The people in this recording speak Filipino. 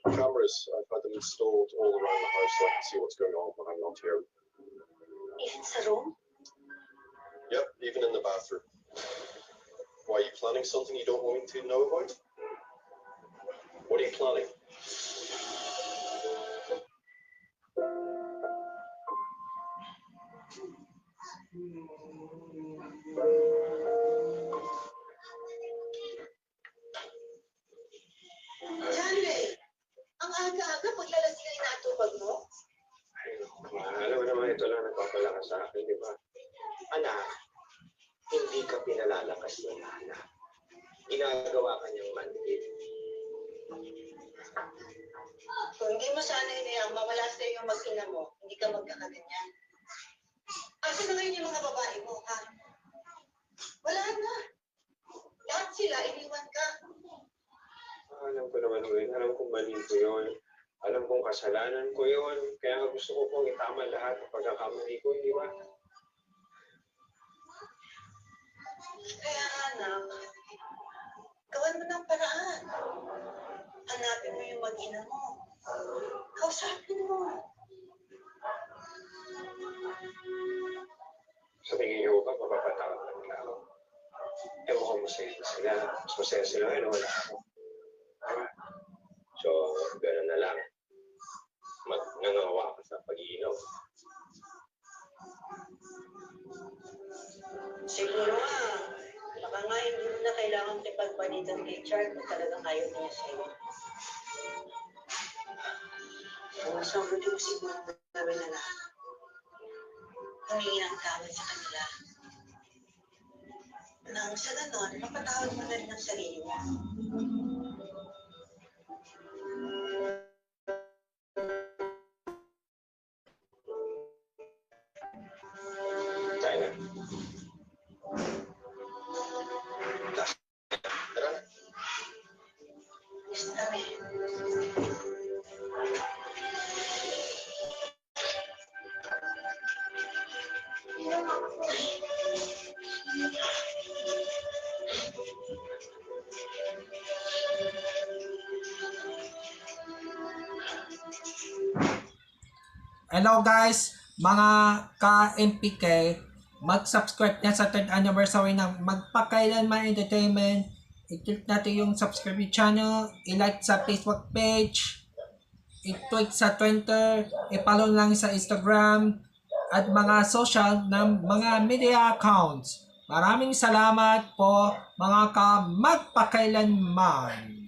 Cameras, I've had them installed all around the house so I can see what's going on when I'm not here. Even sa room? Yep, even in the bathroom. Why, are you planning something you don't want me to know about? What are you planning? Janway, ang aga-aga paglalasing ay natupag mo? Ay, alam mo naman, ito lang nagpapalakas sa akin, di ba? Anak, hindi ka pinalalakas ng anak. Ginagawa ka niyang manhid. Kung hindi mo sana inayang mawala sa iyo yung mag-ina mo, hindi ka magkakaganyan. Asa na ngayon yung mga babae mo, ha? Wala na. Lahat sila, iniwan ka. Alam ko naman, Wayne. Alam kong mali ko yun. Alam kong kasalanan ko yun. Kaya nga gusto ko pong itama lahat ng pagkakamali ko, di ba? Kaya anak, gawan mo ng paraan. Hanapin mo yung mag-ina mo. Kausapin mo. Sa tingin niyo ba, mapapatawad ng tao? Eh, mukhang masaya na sila. Mas masaya sila ngayon, wala ako. Diba? So, gano'n na lang. Nangawa ka sa pag-iinom. Siguro nga, baka nga hindi mo na kailangan ipagpalitan kay Chard kung talagang ayaw niya sa'yo. Mas mabuti mo siguro gawin na lang. Humingi ng tawad sa kanila. Nang sa ganon, mapatawad mo na rin ang sarili mo. Tayo na. Tara. Gusto namin. Hello guys, mga ka-MPK, mag-subscribe na sa 3rd anniversary ng Magpakailanman Entertainment. I-click natin yung subscribe channel, i-like sa Facebook page, i-tweet sa Twitter, i-follow lang sa Instagram, at mga social ng mga media accounts. Maraming salamat po mga ka-Magpakailanman.